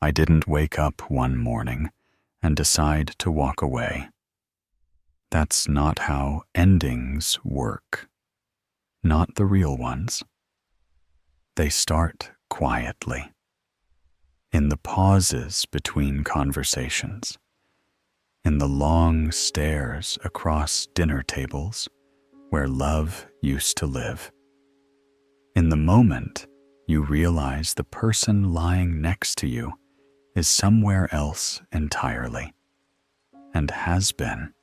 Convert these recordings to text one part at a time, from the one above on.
I didn't wake up one morning and decide to walk away. That's not how endings work. Not the real ones. They start quietly, in the pauses between conversations, in the long stares across dinner tables where love used to live. In the moment you realize the person lying next to you is somewhere else entirely, and has been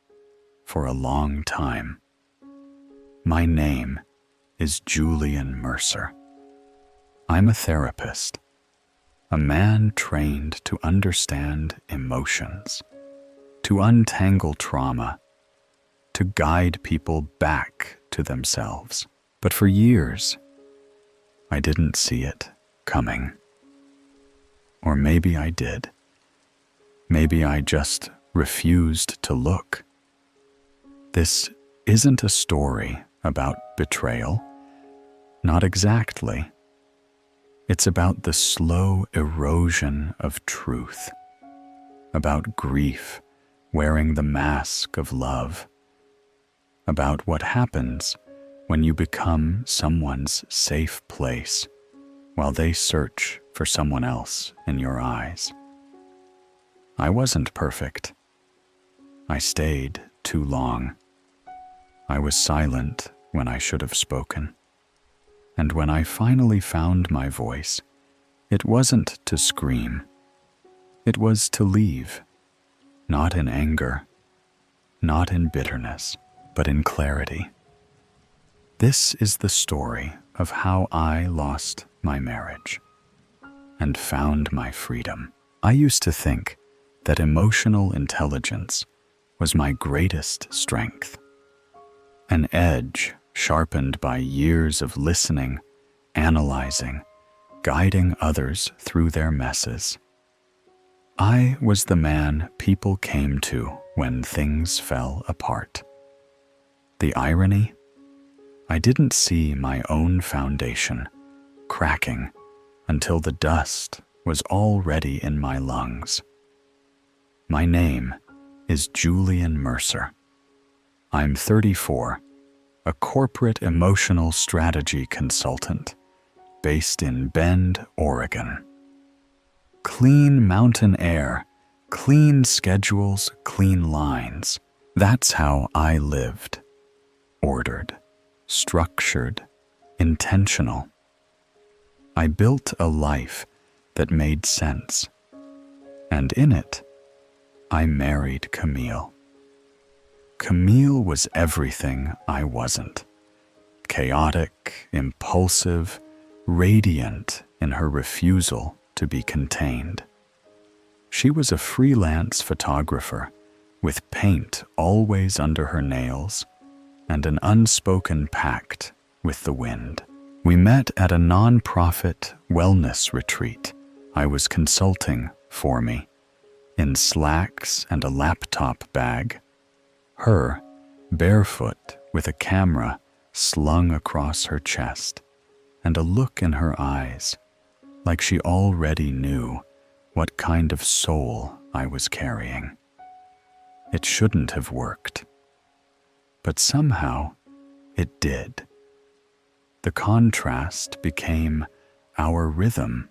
for a long time. My name is Julian Mercer. I'm a therapist, a man trained to understand emotions, to untangle trauma, to guide people back to themselves. But for years, I didn't see it coming. Or maybe I did. Maybe I just refused to look. This isn't a story about betrayal. Not exactly. It's about the slow erosion of truth, about grief wearing the mask of love, about what happens when you become someone's safe place while they search for someone else in your eyes. I wasn't perfect. I stayed too long. I was silent when I should have spoken. And when I finally found my voice, it wasn't to scream. It was to leave, not in anger, not in bitterness, but in clarity. This is the story of how I lost my marriage and found my freedom. I used to think that emotional intelligence was my greatest strength, an edge sharpened by years of listening, analyzing, guiding others through their messes. I was the man people came to when things fell apart. The irony? I didn't see my own foundation cracking until the dust was already in my lungs. My name is Julian Mercer. I'm 34, a corporate emotional strategy consultant based in Bend, Oregon. Clean mountain air, clean schedules, clean lines. That's how I lived. Ordered, structured, intentional. I built a life that made sense, and in it, I married Camille. Camille was everything I wasn't. Chaotic, impulsive, radiant in her refusal to be contained. She was a freelance photographer with paint always under her nails and an unspoken pact with the wind. We met at a non-profit wellness retreat I was consulting for me, in slacks and a laptop bag. Her, barefoot with a camera slung across her chest and a look in her eyes like she already knew what kind of soul I was carrying. It shouldn't have worked, but somehow it did. The contrast became our rhythm.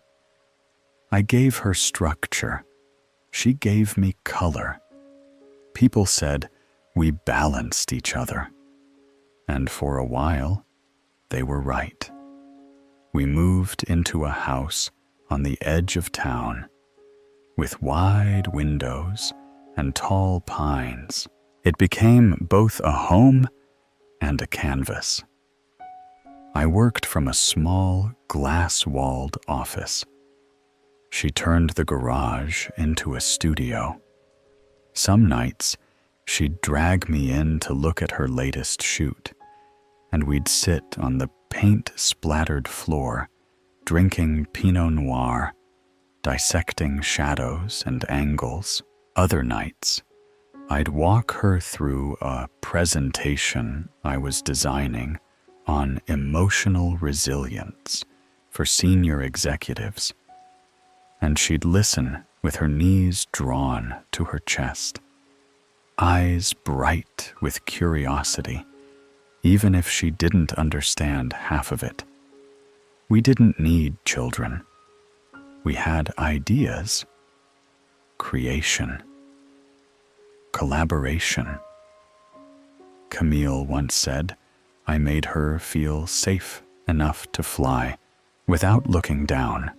I gave her structure. She gave me color. People said we balanced each other. And for a while, they were right. We moved into a house on the edge of town, with wide windows and tall pines. It became both a home and a canvas. I worked from a small, glass-walled office. She turned the garage into a studio. Some nights, she'd drag me in to look at her latest shoot, and we'd sit on the paint-splattered floor, drinking Pinot Noir, dissecting shadows and angles. Other nights, I'd walk her through a presentation I was designing on emotional resilience for senior executives. and she'd listen with her knees drawn to her chest, eyes bright with curiosity, even if she didn't understand half of it. We didn't need children. We had ideas, creation, collaboration. Camille once said, I made her feel safe enough to fly without looking down.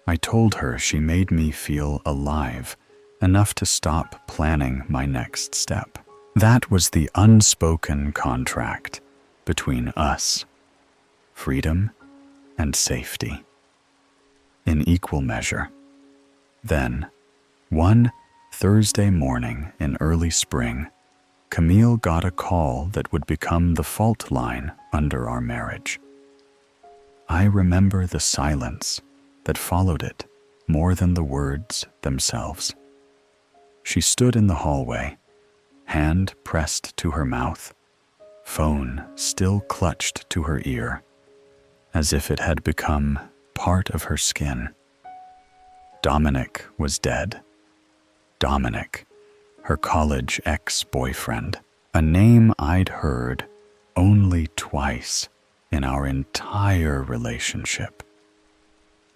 I told her she made me feel alive enough to stop planning my next step. That was the unspoken contract between us, freedom and safety, in equal measure. Then, one Thursday morning in early spring, Camille got a call that would become the fault line under our marriage. I remember the silence that followed it more than the words themselves. She stood in the hallway, hand pressed to her mouth, phone still clutched to her ear, as if it had become part of her skin. Dominic was dead. Dominic, her college ex-boyfriend, a name I'd heard only twice in our entire relationship.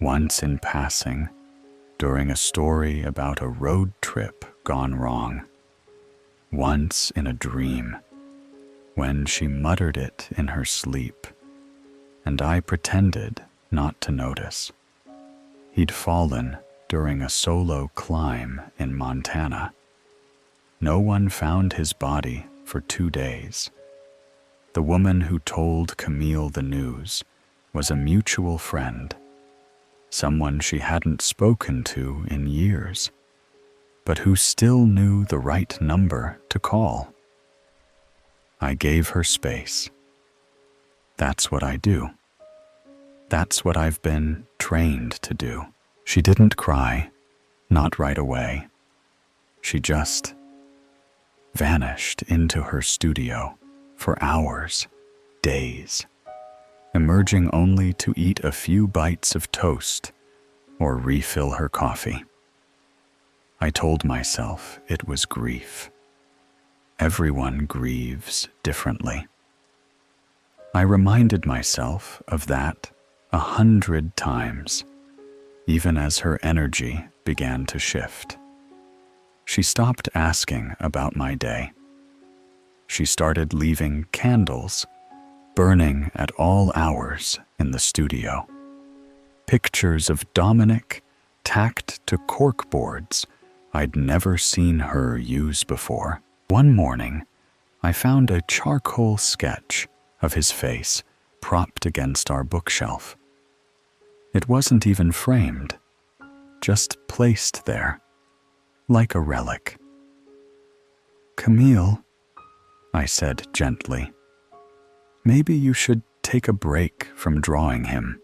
Once in passing, during a story about a road trip gone wrong. Once in a dream, when she muttered it in her sleep, and I pretended not to notice. He'd fallen during a solo climb in Montana. No one found his body for 2 days. The woman who told Camille the news was a mutual friend, someone she hadn't spoken to in years, but who still knew the right number to call. I gave her space. That's what I do. That's what I've been trained to do. She didn't cry, not right away. She just vanished into her studio for hours, days, emerging only to eat a few bites of toast or refill her coffee. I told myself it was grief. Everyone grieves differently. I reminded myself of that 100 times, even as her energy began to shift. She stopped asking about my day. She started leaving candles burning at all hours in the studio. Pictures of Dominic tacked to corkboards I'd never seen her use before. One morning, I found a charcoal sketch of his face propped against our bookshelf. It wasn't even framed, just placed there, like a relic. Camille, I said gently, maybe you should take a break from drawing him.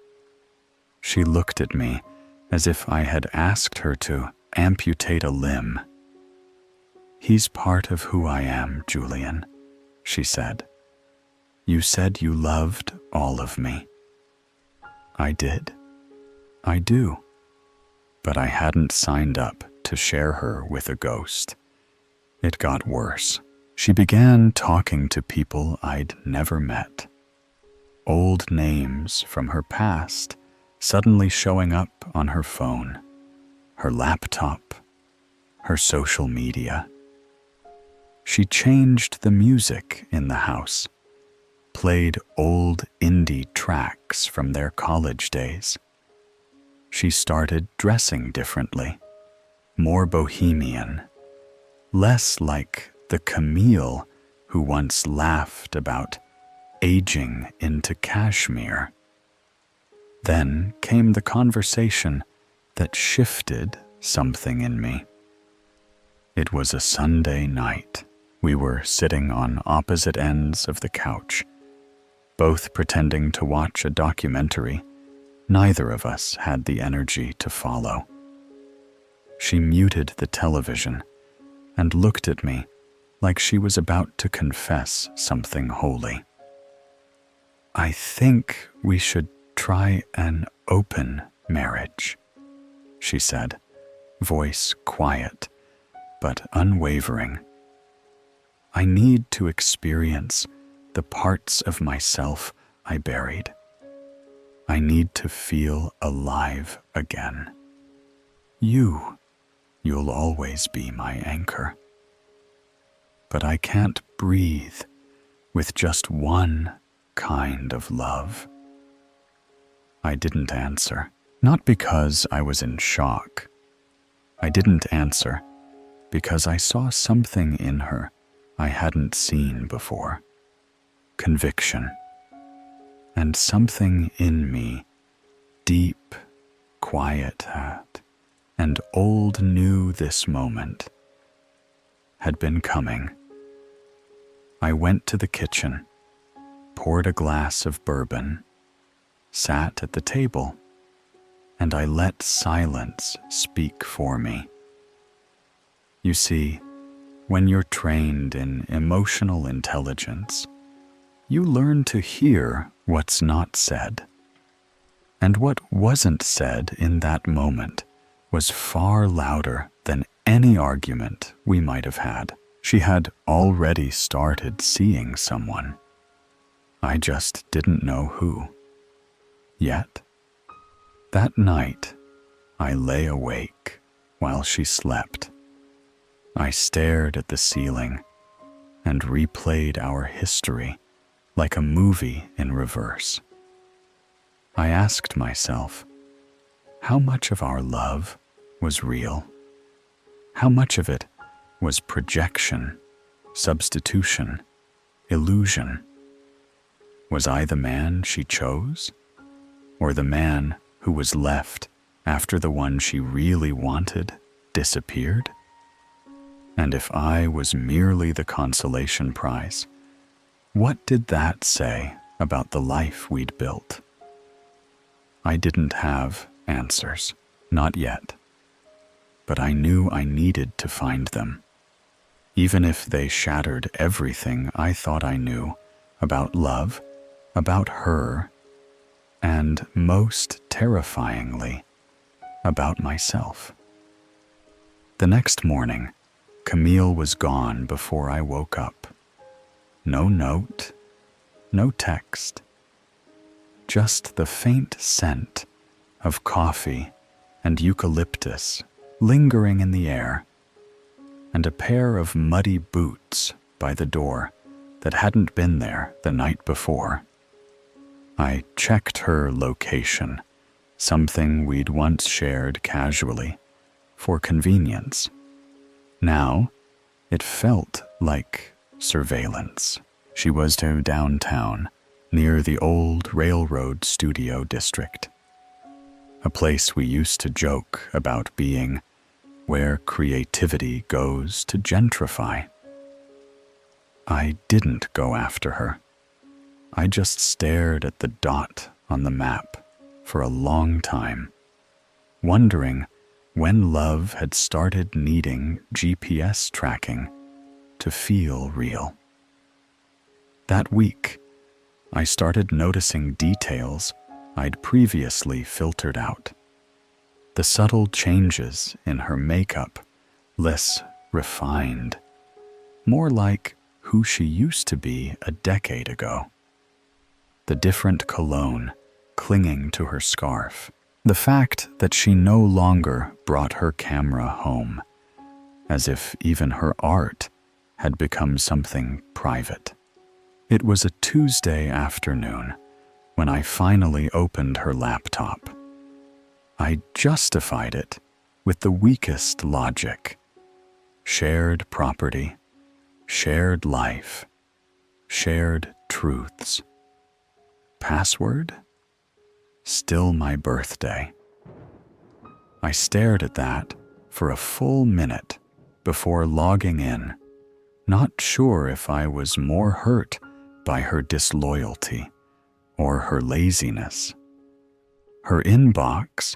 She looked at me as if I had asked her to amputate a limb. He's part of who I am, Julian, she said. You said you loved all of me. I did. I do. But I hadn't signed up to share her with a ghost. It got worse. She began talking to people I'd never met. Old names from her past suddenly showing up on her phone, her laptop, her social media. She changed the music in the house, played old indie tracks from their college days. She started dressing differently, more bohemian, less like the Camille who once laughed about aging into cashmere. Then came the conversation that shifted something in me. It was a Sunday night. We were sitting on opposite ends of the couch, both pretending to watch a documentary neither of us had the energy to follow. She muted the television and looked at me like she was about to confess something holy. I think we should try an open marriage, she said, voice quiet but unwavering. I need to experience the parts of myself I buried. I need to feel alive again. You'll always be my anchor. But I can't breathe with just one kind of love. I didn't answer, not because I was in shock. I didn't answer because I saw something in her I hadn't seen before. Conviction. And something in me, deep, quiet and old, knew this moment had been coming. I went to the kitchen, poured a glass of bourbon, sat at the table, and I let silence speak for me. You see, when you're trained in emotional intelligence, you learn to hear what's not said. And what wasn't said in that moment was far louder than any argument we might have had. She had already started seeing someone. I just didn't know who. Yet, that night, I lay awake while she slept. I stared at the ceiling and replayed our history like a movie in reverse. I asked myself, how much of our love was real? How much of it was projection, substitution, illusion? Was I the man she chose? Or the man who was left after the one she really wanted disappeared? And if I was merely the consolation prize, what did that say about the life we'd built? I didn't have answers, not yet. But I knew I needed to find them, even if they shattered everything I thought I knew about love, about her, and most terrifyingly, about myself. The next morning, Camille was gone before I woke up. No note, no text, just the faint scent of coffee and eucalyptus lingering in the air, and a pair of muddy boots by the door that hadn't been there the night before. I checked her location, something we'd once shared casually, for convenience. Now, it felt like surveillance. She was downtown, near the old railroad studio district, a place we used to joke about being where creativity goes to gentrify. I didn't go after her. I just stared at the dot on the map for a long time, wondering when love had started needing GPS tracking to feel real. That week, I started noticing details I'd previously filtered out. The subtle changes in her makeup, less refined, more like who she used to be a decade ago. The different cologne clinging to her scarf, the fact that she no longer brought her camera home, as if even her art had become something private. It was a Tuesday afternoon when I finally opened her laptop. I justified it with the weakest logic. Shared property, shared life, shared truths. Password? Still my birthday. I stared at that for a full minute before logging in, not sure if I was more hurt by her disloyalty or her laziness. Her inbox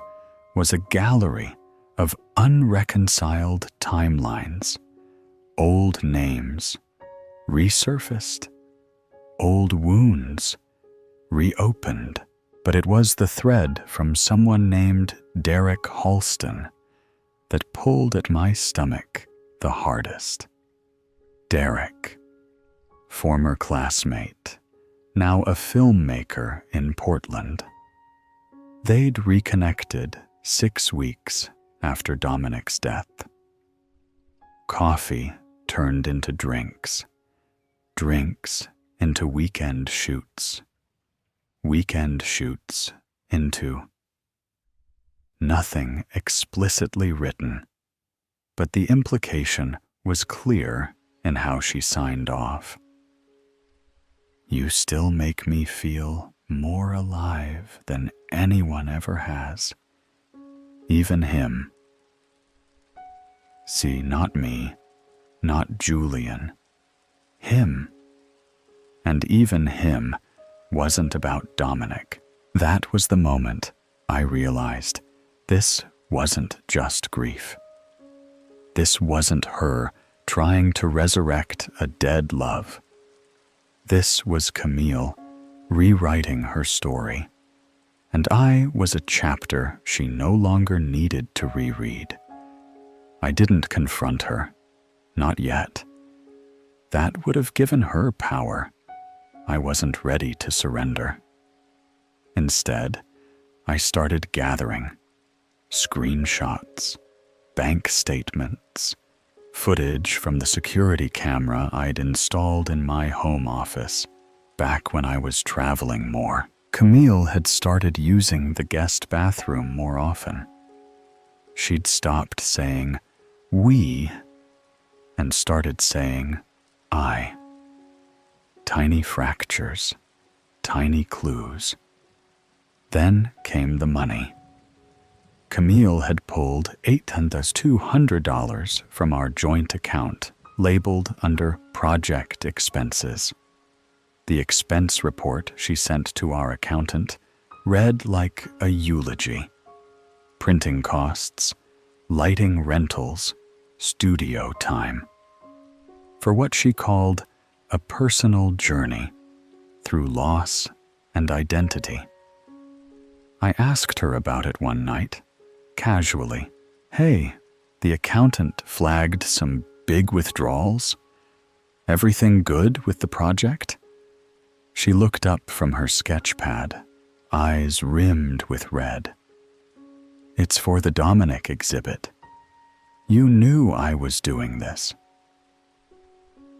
was a gallery of unreconciled timelines, old names, resurfaced, old wounds, reopened but it was the thread from someone named Derek Halston that pulled at my stomach the hardest. Derek, former classmate, now a filmmaker in Portland. They'd reconnected 6 weeks after Dominic's death. Coffee turned into drinks, drinks into weekend shoots, weekend shoots into nothing explicitly written, but the implication was clear in how she signed off. You still make me feel more alive than anyone ever has, even him. See, not me, not Julian, him. And even him wasn't about Dominic. That was the moment I realized this wasn't just grief. This wasn't her trying to resurrect a dead love. This was Camille rewriting her story, and I was a chapter she no longer needed to reread. I didn't confront her, not yet. That would have given her power. I wasn't ready to surrender. Instead, I started gathering screenshots, bank statements, footage from the security camera I'd installed in my home office back when I was traveling more. Camille had started using the guest bathroom more often. She'd stopped saying "we" and started saying "I." Tiny fractures, tiny clues. Then came the money. Camille had pulled $8,200 from our joint account, labeled under project expenses. The expense report she sent to our accountant read like a eulogy. Printing costs, lighting rentals, studio time. For what she called a personal journey through loss and identity. I asked her about it one night, casually. Hey, the accountant flagged some big withdrawals? Everything good with the project? She looked up from her sketch pad, eyes rimmed with red. It's for the Dominic exhibit. You knew I was doing this.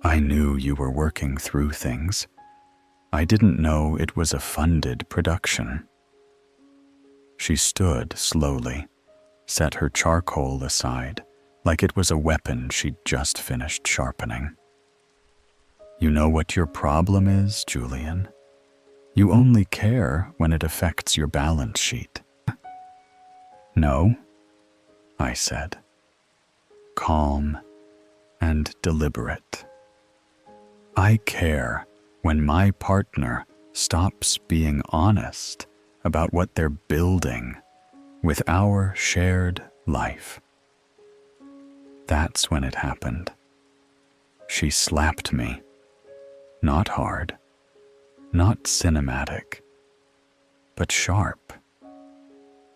I knew you were working through things. I didn't know it was a funded production. She stood slowly, set her charcoal aside, like it was a weapon she'd just finished sharpening. You know what your problem is, Julian? You only care when it affects your balance sheet. No, I said, calm and deliberate. I care when my partner stops being honest about what they're building with our shared life. That's when it happened. She slapped me. Not hard, not cinematic, but sharp.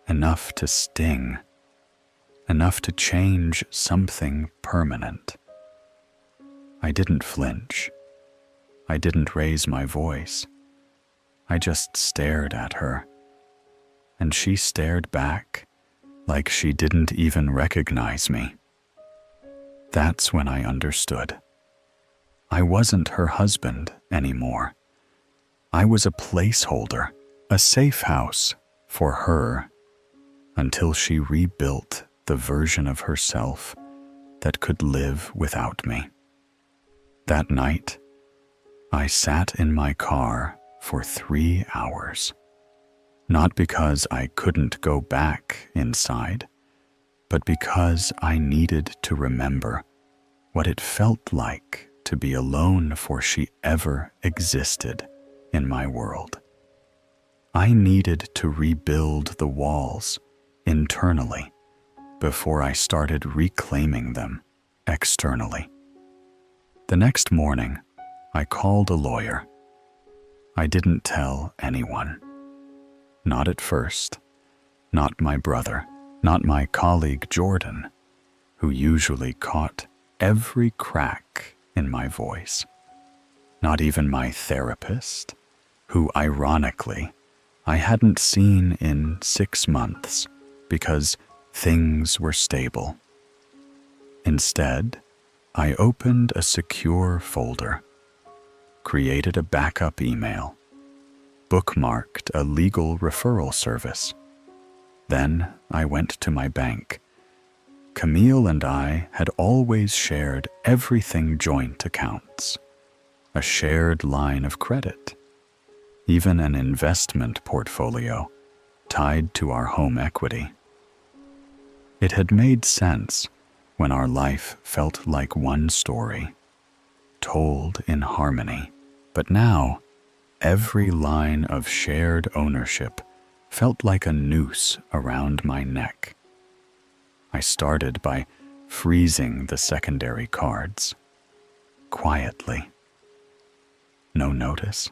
Enough to sting, enough to change something permanent. I didn't flinch. I didn't raise my voice. I just stared at her, and she stared back like she didn't even recognize me. That's when I understood. I wasn't her husband anymore. I was a placeholder, a safe house for her until she rebuilt the version of herself that could live without me. That night, I sat in my car for 3 hours. Not because I couldn't go back inside, but because I needed to remember what it felt like to be alone before she ever existed in my world. I needed to rebuild the walls internally before I started reclaiming them externally. The next morning, I called a lawyer. I didn't tell anyone. Not at first. Not my brother. Not my colleague Jordan, who usually caught every crack in my voice. Not even my therapist, who ironically I hadn't seen in 6 months because things were stable. Instead, I opened a secure folder, created a backup email, bookmarked a legal referral service. Then I went to my bank. Camille and I had always shared everything joint accounts, a shared line of credit, even an investment portfolio tied to our home equity. It had made sense when our life felt like one story, told in harmony. But now, every line of shared ownership felt like a noose around my neck. I started by freezing the secondary cards, quietly. No notice.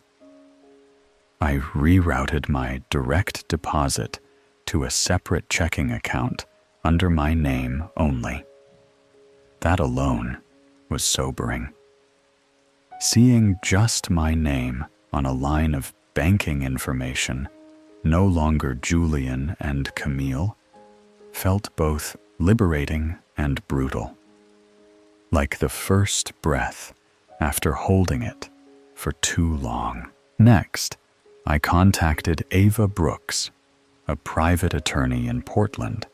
I rerouted my direct deposit to a separate checking account under my name only. That alone was sobering. Seeing just my name on a line of banking information, no longer Julian and Camille, felt both liberating and brutal. Like the first breath after holding it for too long. Next, I contacted Ava Brooks, a private attorney in Portland,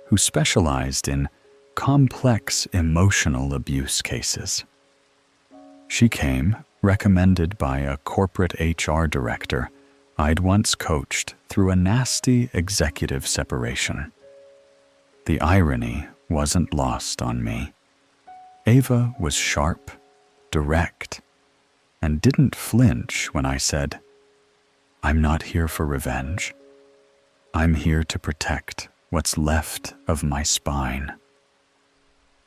who specialized in complex emotional abuse cases. She came recommended by a corporate HR director I'd once coached through a nasty executive separation. The irony wasn't lost on me. Ava was sharp, direct, and didn't flinch when I said, "I'm not here for revenge. I'm here to protect what's left of my spine."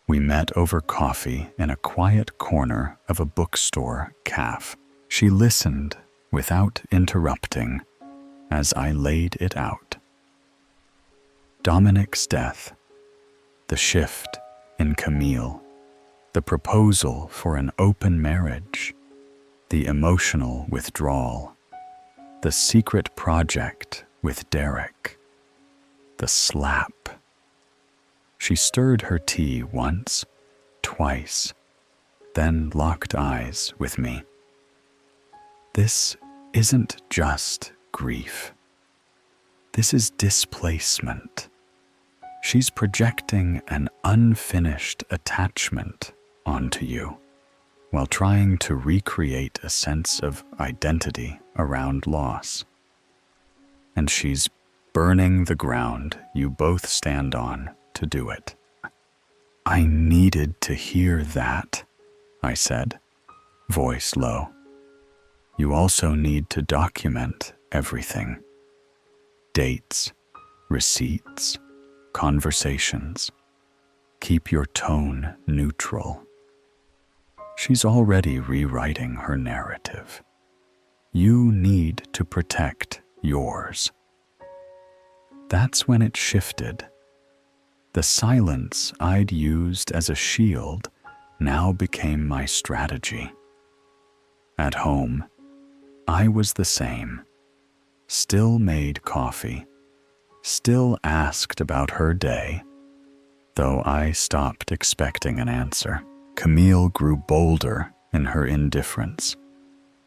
We met over coffee in a quiet corner of a bookstore cafe. She listened without interrupting as I laid it out. Dominic's death, the shift in Camille, the proposal for an open marriage, the emotional withdrawal, the secret project with Derek, the slap. She stirred her tea once, twice, then locked eyes with me. This isn't just grief. This is displacement. She's projecting an unfinished attachment onto you while trying to recreate a sense of identity around loss. And she's burning the ground you both stand on to do it. I needed to hear that, I said, voice low. You also need to document everything. Dates, receipts, conversations. Keep your tone neutral. She's already rewriting her narrative. You need to protect yours. That's when it shifted. The silence I'd used as a shield now became my strategy. At home, I was the same. Still made coffee, still asked about her day, though I stopped expecting an answer. Camille grew bolder in her indifference.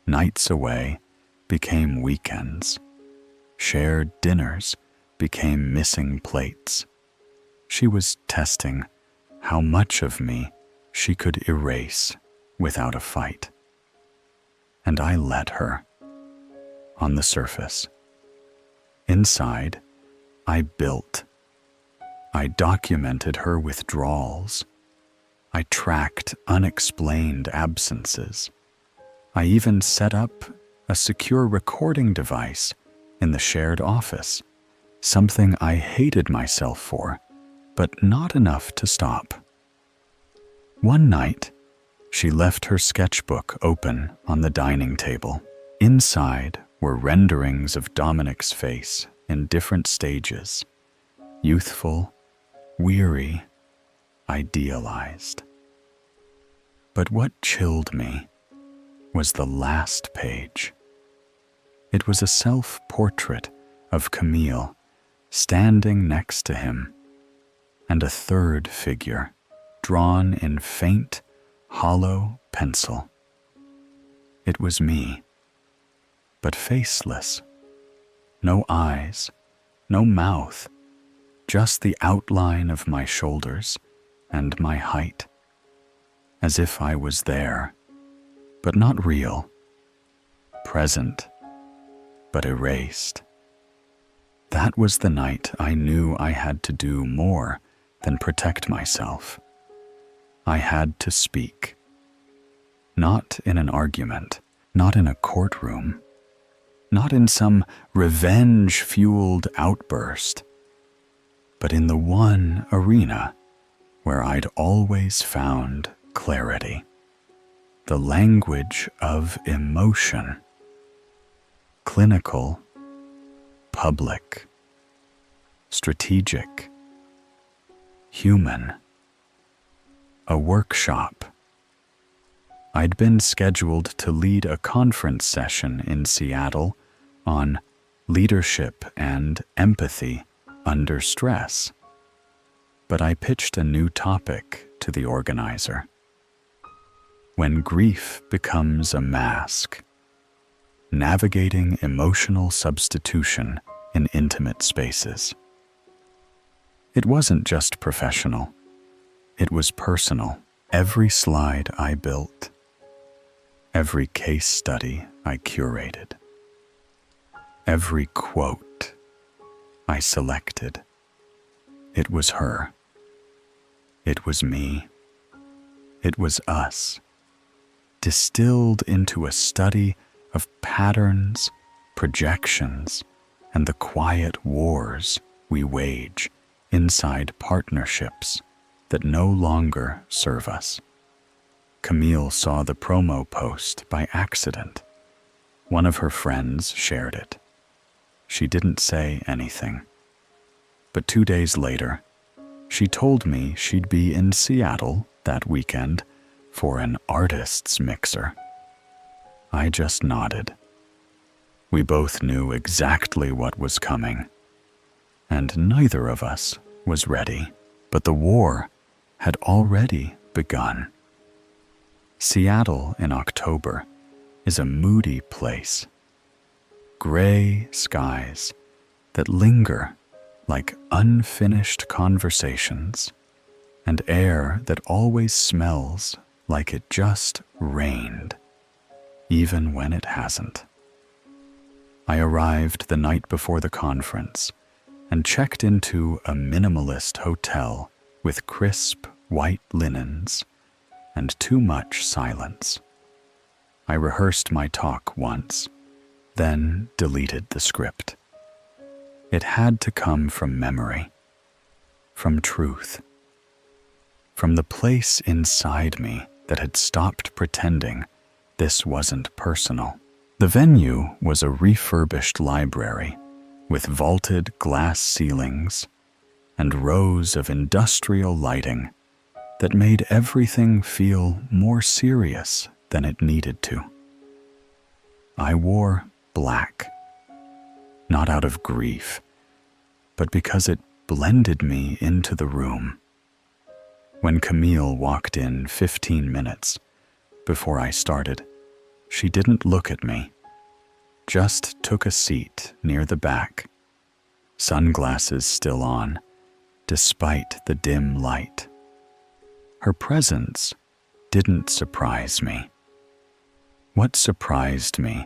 Nights away became weekends. Shared dinners became missing plates. She was testing how much of me she could erase without a fight. And I let her. On the surface. Inside, I built. I documented her withdrawals. I tracked unexplained absences. I even set up a secure recording device in the shared office, something I hated myself for, but not enough to stop. One night, she left her sketchbook open on the dining table. Inside were renderings of Dominic's face in different stages, youthful, weary, idealized. But what chilled me was the last page. It was a self-portrait of Camille standing next to him, and a third figure drawn in faint, hollow pencil. It was me, but faceless. No eyes, no mouth, just the outline of my shoulders and my height, as if I was there, but not real, present, but erased. That was the night I knew I had to do more than protect myself. I had to speak. Not in an argument, not in a courtroom, not in some revenge-fueled outburst, but in the one arena where I'd always found clarity. The language of emotion. Clinical, public, strategic, human. A workshop. I'd been scheduled to lead a conference session in Seattle on leadership and empathy under stress, but I pitched a new topic to the organizer. When grief becomes a mask, navigating emotional substitution in intimate spaces. It wasn't just professional. It was personal. Every slide I built, every case study I curated, every quote I selected. It was her. It was me. It was us, distilled into a study of patterns, projections, and the quiet wars we wage inside partnerships that no longer serve us. Camille saw the promo post by accident. One of her friends shared it. She didn't say anything. But 2 days later, she told me she'd be in Seattle that weekend for an artists mixer. I just nodded. We both knew exactly what was coming, and neither of us was ready. But the war had already begun. Seattle in October is a moody place. Gray skies that linger like unfinished conversations, and air that always smells like it just rained, even when it hasn't. I arrived the night before the conference and checked into a minimalist hotel with crisp white linens and too much silence. I rehearsed my talk once, then deleted the script. It had to come from memory, from truth, from the place inside me that had stopped pretending this wasn't personal. The venue was a refurbished library with vaulted glass ceilings and rows of industrial lighting that made everything feel more serious than it needed to. I wore black, not out of grief, but because it blended me into the room. When Camille walked in 15 minutes before I started, she didn't look at me, just took a seat near the back, sunglasses still on, despite the dim light. Her presence didn't surprise me. What surprised me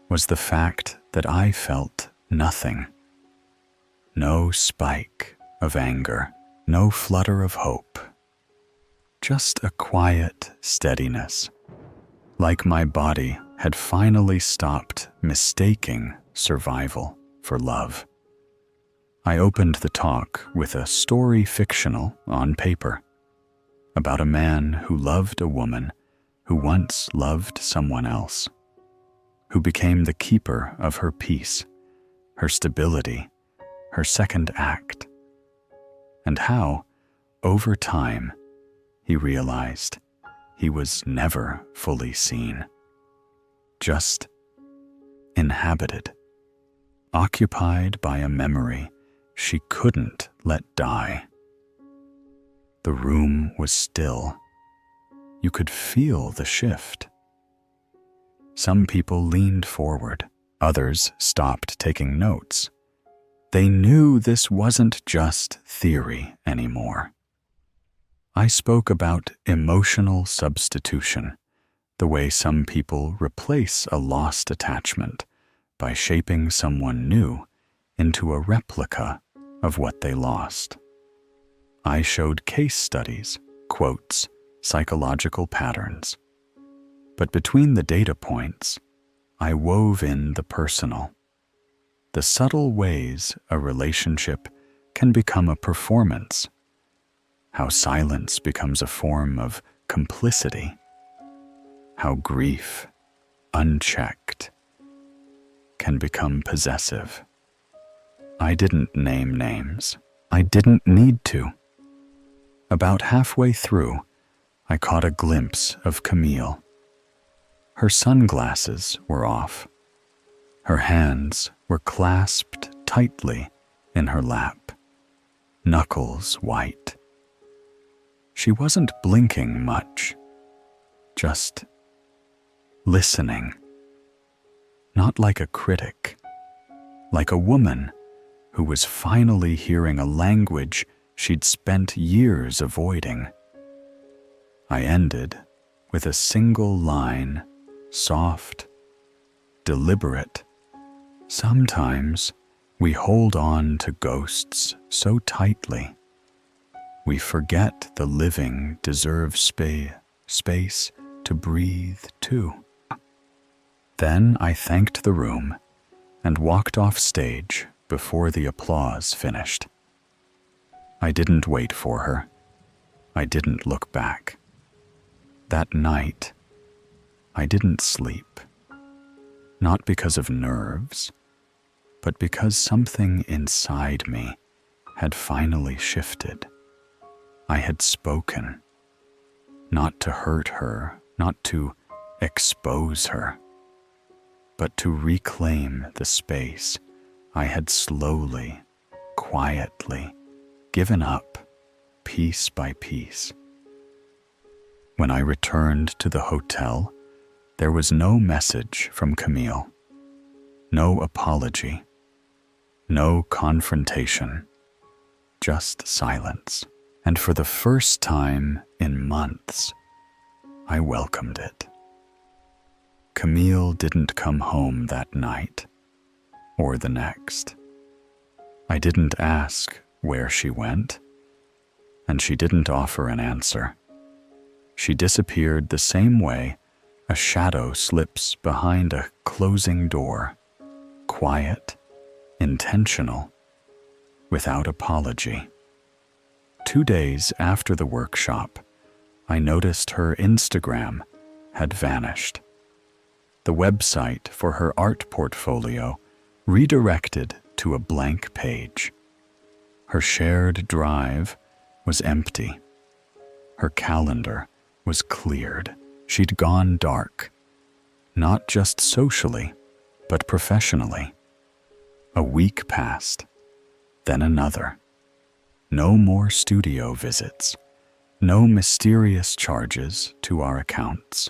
was the fact that I felt nothing. No spike of anger, no flutter of hope. Just a quiet steadiness, like my body had finally stopped mistaking survival for love. I opened the talk with a story fictional on paper, about a man who loved a woman who once loved someone else. who became the keeper of her peace, her stability, her second act. And how, over time, he realized he was never fully seen, just inhabited, occupied by a memory she couldn't let die. The room was still. You could feel the shift. Some people leaned forward, others stopped taking notes. They knew this wasn't just theory anymore. I spoke about emotional substitution, the way some people replace a lost attachment by shaping someone new into a replica of what they lost. I showed case studies, quotes, psychological patterns. But between the data points, I wove in the personal, the subtle ways a relationship can become a performance, how silence becomes a form of complicity, how grief, unchecked, can become possessive. I didn't name names. I didn't need to. About halfway through, I caught a glimpse of Camille. Her sunglasses were off. Her hands were clasped tightly in her lap, knuckles white. She wasn't blinking much, just listening. Not like a critic, like a woman who was finally hearing a language she'd spent years avoiding. I ended with a single line, soft, deliberate. Sometimes we hold on to ghosts so tightly, we forget the living deserve space to breathe too. Then I thanked the room and walked off stage before the applause finished. I didn't wait for her. I didn't look back. That night, I didn't sleep. Not because of nerves, but because something inside me had finally shifted. I had spoken, not to hurt her, not to expose her, but to reclaim the space I had slowly, quietly given up piece by piece. When I returned to the hotel, there was no message from Camille, no apology, no confrontation, just silence. And for the first time in months, I welcomed it. Camille didn't come home that night, or the next. I didn't ask where she went, and she didn't offer an answer. She disappeared the same way a shadow slips behind a closing door, quiet, intentional, without apology. 2 days after the workshop, I noticed her Instagram had vanished. The website for her art portfolio redirected to a blank page. Her shared drive was empty. Her calendar was cleared. She'd gone dark, not just socially, but professionally. A week passed, then another. No more studio visits, no mysterious charges to our accounts,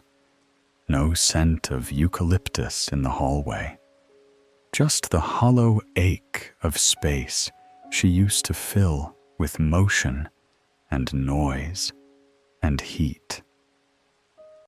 no scent of eucalyptus in the hallway, just the hollow ache of space she used to fill with motion and noise and heat.